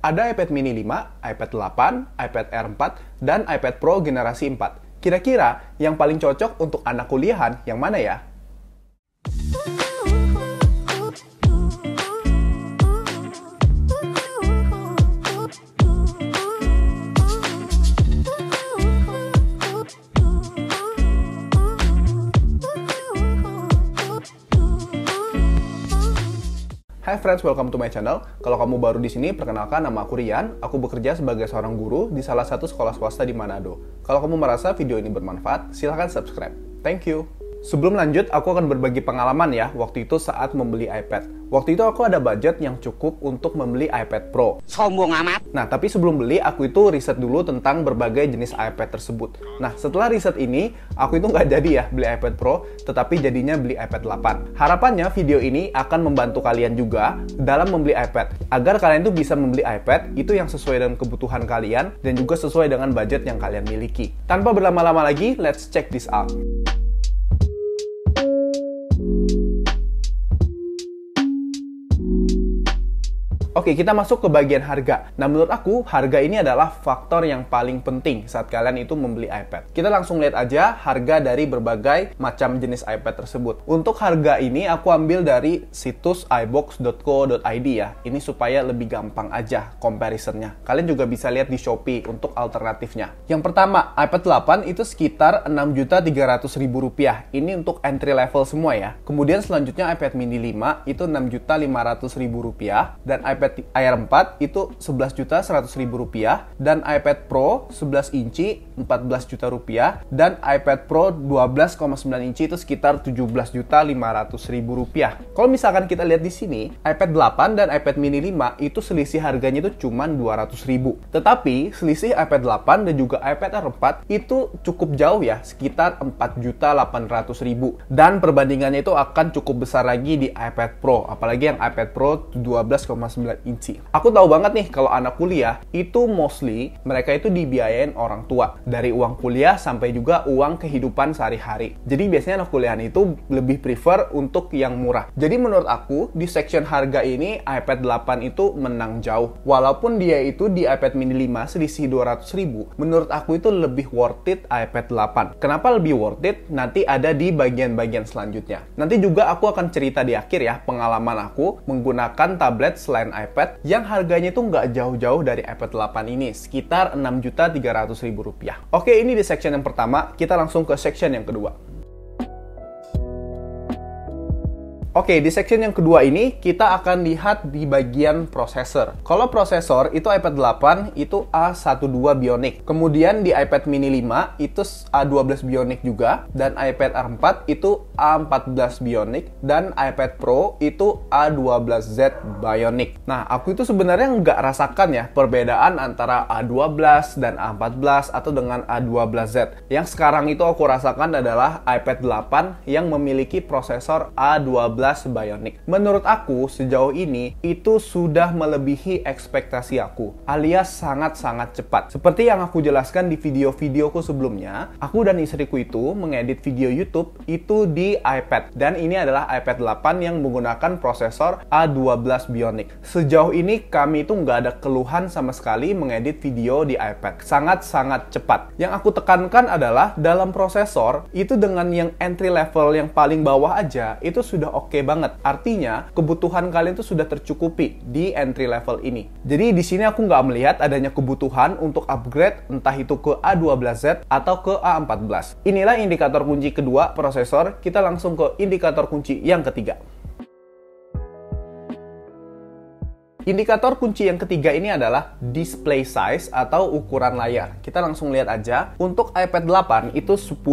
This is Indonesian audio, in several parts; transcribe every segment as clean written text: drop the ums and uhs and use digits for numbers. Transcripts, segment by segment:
Ada iPad mini 5, iPad 8, iPad Air 4, dan iPad Pro generasi 4. Kira-kira yang paling cocok untuk anak kuliahan yang mana ya? Hai friends, welcome to my channel. Kalau kamu baru di sini, perkenalkan nama aku Rian. Aku bekerja sebagai seorang guru di salah satu sekolah swasta di Manado. Kalau kamu merasa video ini bermanfaat, silahkan subscribe. Thank you. Sebelum lanjut, aku akan berbagi pengalaman ya waktu itu saat membeli iPad. Waktu itu aku ada budget yang cukup untuk membeli iPad Pro. Sombong amat. Nah, tapi sebelum beli, aku itu riset dulu tentang berbagai jenis iPad tersebut. Nah, setelah riset ini, aku itu nggak jadi ya beli iPad Pro, tetapi jadinya beli iPad 8. Harapannya video ini akan membantu kalian juga dalam membeli iPad, agar kalian tuh bisa membeli iPad itu yang sesuai dengan kebutuhan kalian dan juga sesuai dengan budget yang kalian miliki. Tanpa berlama-lama lagi, let's check this out. Oke, kita masuk ke bagian harga. Nah, menurut aku, harga ini adalah faktor yang paling penting saat kalian itu membeli iPad. Kita langsung lihat aja harga dari berbagai macam jenis iPad tersebut. Untuk harga ini, aku ambil dari situs ibox.co.id ya. Ini supaya lebih gampang aja comparisonnya. Kalian juga bisa lihat di Shopee untuk alternatifnya. Yang pertama, iPad 8 itu sekitar Rp6.300.000. Ini untuk entry level semua ya. Kemudian selanjutnya iPad mini 5 itu Rp6.500.000. Dan iPad Air 4 itu Rp11.100.000 dan iPad Pro 11 inci Rp14 juta dan iPad Pro 12,9 inci itu sekitar Rp17.500.000. Kalau misalkan kita lihat di sini, iPad 8 dan iPad mini 5 itu selisih harganya itu cuma Rp200.000. Tetapi selisih iPad 8 dan juga iPad Air 4 itu cukup jauh ya, sekitar Rp4.800.000. Dan perbandingannya itu akan cukup besar lagi di iPad Pro, apalagi yang iPad Pro 12,9 inci. Aku tahu banget nih kalau anak kuliah itu mostly mereka itu dibiayain orang tua, dari uang kuliah sampai juga uang kehidupan sehari-hari. Jadi biasanya anak kuliahan itu lebih prefer untuk yang murah. Jadi menurut aku di section harga ini iPad 8 itu menang jauh. Walaupun dia itu di iPad mini 5 selisih Rp200.000, menurut aku itu lebih worth it iPad 8. Kenapa lebih worth it? Nanti ada di bagian-bagian selanjutnya. Nanti juga aku akan cerita di akhir ya pengalaman aku menggunakan tablet selain iPad yang harganya itu nggak jauh-jauh dari iPad 8 ini, sekitar Rp6.300.000. Oke, ini di section yang pertama, kita langsung ke section yang kedua. Oke, di section yang kedua ini kita akan lihat di bagian prosesor. Kalau prosesor itu iPad 8 itu A12 Bionic. Kemudian di iPad mini 5 itu A12 Bionic juga, dan iPad Air 4 itu A14 Bionic, dan iPad Pro itu A12Z Bionic. Nah, aku itu sebenarnya nggak rasakan ya perbedaan antara A12 dan A14 atau dengan A12Z. Yang sekarang itu aku rasakan adalah iPad 8 yang memiliki prosesor A12 Bionic. Menurut aku sejauh ini itu sudah melebihi ekspektasi aku, alias sangat-sangat cepat. Seperti yang aku jelaskan di video-videoku sebelumnya, aku dan istriku itu mengedit video YouTube itu di iPad, dan ini adalah iPad 8 yang menggunakan prosesor A12 Bionic. Sejauh ini kami itu nggak ada keluhan sama sekali mengedit video di iPad. Sangat-sangat cepat. Yang aku tekankan adalah dalam prosesor itu dengan yang entry level yang paling bawah aja itu sudah oke banget. Artinya, kebutuhan kalian tuh sudah tercukupi di entry level ini. Jadi di sini aku nggak melihat adanya kebutuhan untuk upgrade entah itu ke A12Z atau ke A14. Inilah indikator kunci kedua prosesor. Kita langsung ke indikator kunci yang ketiga. Indikator kunci yang ketiga ini adalah display size atau ukuran layar. Kita langsung lihat aja. Untuk iPad 8 itu 10,2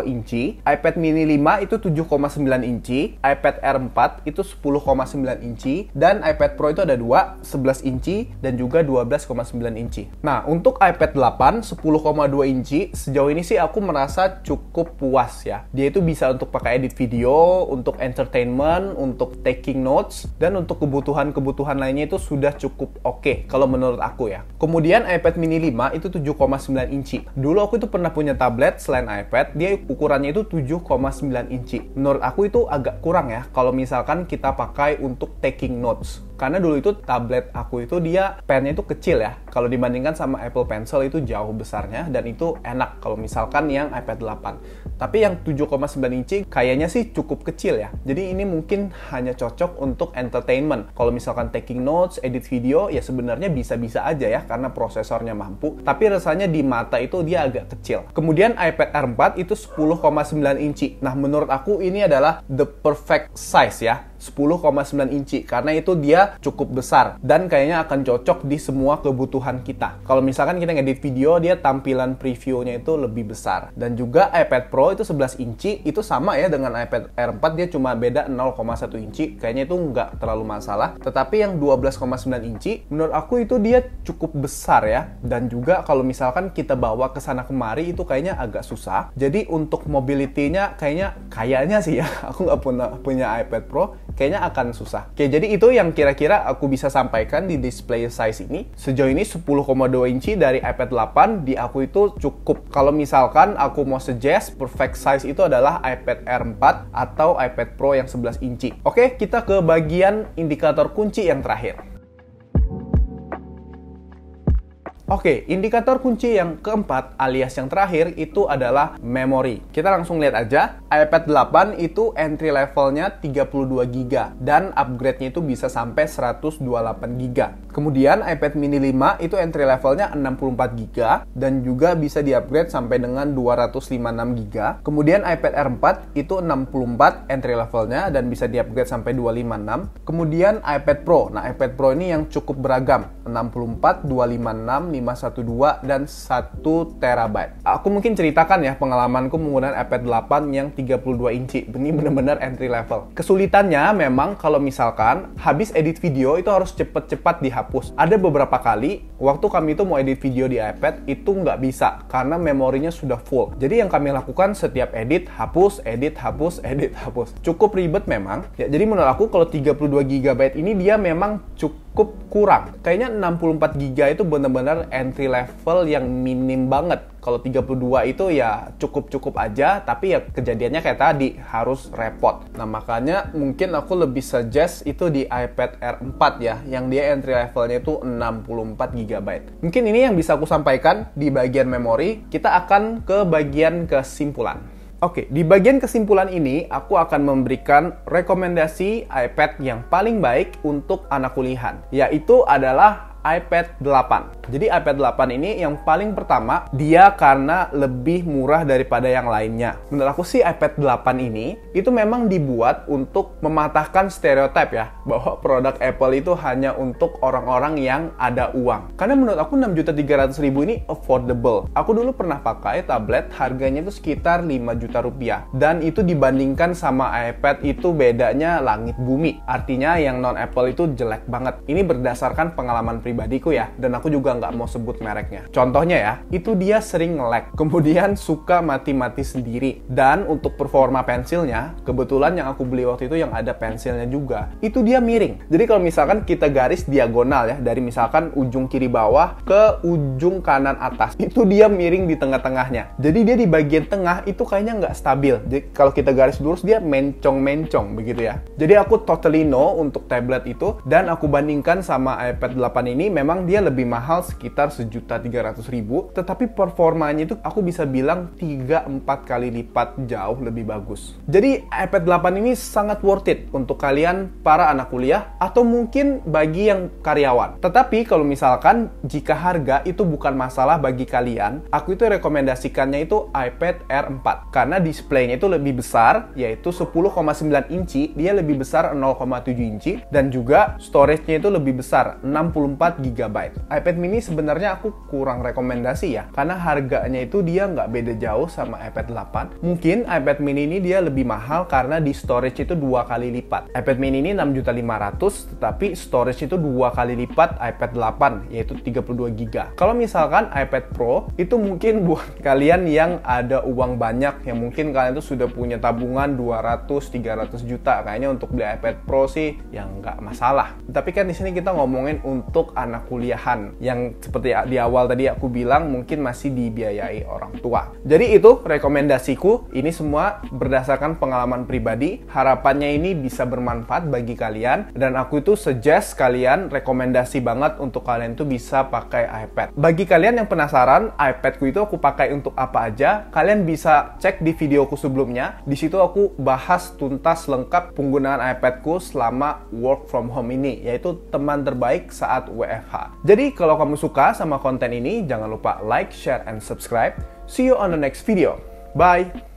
inci, iPad mini 5 itu 7,9 inci, iPad Air 4 itu 10,9 inci, dan iPad Pro itu ada 2, 11 inci, dan juga 12,9 inci. Nah, untuk iPad 8 10,2 inci, sejauh ini sih aku merasa cukup puas ya. Dia itu bisa untuk pakai edit video, untuk entertainment, untuk taking notes, dan untuk kebutuhan-kebutuhan lainnya displaynya itu sudah cukup oke kalau menurut aku ya. Kemudian iPad mini 5 itu 7,9 inci. Dulu aku itu pernah punya tablet selain iPad, dia ukurannya itu 7,9 inci. Menurut aku itu agak kurang ya kalau misalkan kita pakai untuk taking notes. Karena dulu itu tablet aku itu dia pennya itu kecil ya. Kalau dibandingkan sama Apple Pencil itu jauh besarnya dan itu enak kalau misalkan yang iPad 8. Tapi yang 7,9 inci kayaknya sih cukup kecil ya. Jadi ini mungkin hanya cocok untuk entertainment. Kalau misalkan taking notes, edit video ya sebenarnya bisa-bisa aja ya karena prosesornya mampu. Tapi rasanya di mata itu dia agak kecil. Kemudian iPad Air 4 itu 10,9 inci. Nah menurut aku ini adalah the perfect size ya. 10,9 inci karena itu dia cukup besar dan kayaknya akan cocok di semua kebutuhan kita. Kalau misalkan kita ngedit video, dia tampilan previewnya itu lebih besar. Dan juga iPad Pro itu 11 inci, itu sama ya dengan iPad Air 4, dia cuma beda 0,1 inci. Kayaknya itu nggak terlalu masalah. Tetapi yang 12,9 inci, menurut aku itu dia cukup besar ya. Dan juga kalau misalkan kita bawa ke sana kemari itu kayaknya agak susah. Jadi untuk mobility-nya kayaknya sih ya, aku nggak punya iPad Pro, kayaknya akan susah. Oke, jadi itu yang kira-kira aku bisa sampaikan di display size ini. Sejauh ini 10,2 inci dari iPad 8 di aku itu cukup. Kalau misalkan aku mau suggest, perfect size itu adalah iPad Air 4 atau iPad Pro yang 11 inci. Oke, kita ke bagian indikator kunci yang terakhir. Oke, indikator kunci yang keempat alias yang terakhir itu adalah memori. Kita langsung lihat aja, iPad 8 itu entry levelnya 32 GB dan upgrade-nya itu bisa sampai 128 GB. Kemudian iPad mini 5 itu entry levelnya 64 GB dan juga bisa di-upgrade sampai dengan 256 GB. Kemudian iPad Air 4 itu 64 entry levelnya dan bisa di-upgrade sampai 256. Kemudian iPad Pro. Nah, iPad Pro ini yang cukup beragam, 64, 256, 512 dan 1 TB. Aku mungkin ceritakan ya pengalamanku menggunakan iPad 8 yang 32 inci. Ini benar-benar entry level. Kesulitannya memang kalau misalkan habis edit video itu harus cepet-cepat dihapus. Ada beberapa kali waktu kami itu mau edit video di iPad itu nggak bisa karena memorinya sudah full. Jadi yang kami lakukan setiap edit, hapus, edit, hapus, edit, hapus. Cukup ribet memang. Ya, jadi menurut aku kalau 32 GB ini dia memang cukup kurang. Kayaknya 64 GB itu benar-benar entry level yang minim banget. Kalau 32 itu ya cukup-cukup aja, tapi ya kejadiannya kayak tadi, harus repot. Nah, makanya mungkin aku lebih suggest itu di iPad Air 4 ya, yang dia entry levelnya itu 64 GB. Mungkin ini yang bisa aku sampaikan di bagian memori. Kita akan ke bagian kesimpulan. Oke, di bagian kesimpulan ini, aku akan memberikan rekomendasi iPad yang paling baik untuk anak kuliahan, yaitu adalah iPad 8. Jadi iPad 8 ini yang paling pertama, dia karena lebih murah daripada yang lainnya. Menurut aku sih iPad 8 ini, itu memang dibuat untuk mematahkan stereotip ya, bahwa produk Apple itu hanya untuk orang-orang yang ada uang. Karena menurut aku 6.300.000 ini affordable. Aku dulu pernah pakai tablet, harganya itu sekitar 5 juta rupiah. Dan itu dibandingkan sama iPad itu bedanya langit bumi. Artinya yang non-Apple itu jelek banget. Ini berdasarkan pengalaman pribadiku ya, dan aku juga nggak mau sebut mereknya. Contohnya ya, itu dia sering nge-lag, kemudian suka mati-mati sendiri. Dan untuk performa pensilnya, kebetulan yang aku beli waktu itu yang ada pensilnya juga, itu dia miring. Jadi kalau misalkan kita garis diagonal ya, dari misalkan ujung kiri bawah ke ujung kanan atas, itu dia miring di tengah-tengahnya. Jadi dia di bagian tengah itu kayaknya nggak stabil. Jadi kalau kita garis lurus, dia mencong-mencong begitu ya. Jadi aku totally no untuk tablet itu, dan aku bandingkan sama iPad 8 ini, memang dia lebih mahal sekitar 1.300.000, tetapi performanya itu aku bisa bilang 3-4 kali lipat jauh lebih bagus. Jadi iPad 8 ini sangat worth it untuk kalian para anak kuliah atau mungkin bagi yang karyawan. Tetapi kalau misalkan jika harga itu bukan masalah bagi kalian, aku itu rekomendasikannya itu iPad Air 4 karena displaynya itu lebih besar, yaitu 10,9 inci, dia lebih besar 0,7 inci, dan juga storage-nya itu lebih besar, 64 4 GB. iPad mini sebenarnya aku kurang rekomendasi ya, karena harganya itu dia nggak beda jauh sama iPad 8. Mungkin iPad mini ini dia lebih mahal karena di storage itu 2 kali lipat. iPad mini ini 6.500.000, tetapi storage itu 2 kali lipat iPad 8, yaitu 32 GB. Kalau misalkan iPad Pro, itu mungkin buat kalian yang ada uang banyak, yang mungkin kalian tuh sudah punya tabungan 200-300 juta, kayaknya untuk beli iPad Pro sih yang nggak masalah. Tapi kan di sini kita ngomongin untuk anak kuliahan yang seperti di awal tadi aku bilang mungkin masih dibiayai orang tua. Jadi itu rekomendasiku. Ini semua berdasarkan pengalaman pribadi. Harapannya ini bisa bermanfaat bagi kalian, dan aku itu suggest kalian, rekomendasi banget untuk kalian tuh bisa pakai iPad. Bagi kalian yang penasaran iPadku itu aku pakai untuk apa aja, kalian bisa cek di videoku sebelumnya. Di situ aku bahas tuntas lengkap penggunaan iPadku selama work from home ini, yaitu teman terbaik saat WFH. Jadi kalau kamu suka sama konten ini, jangan lupa like, share, and subscribe. See you on the next video. Bye!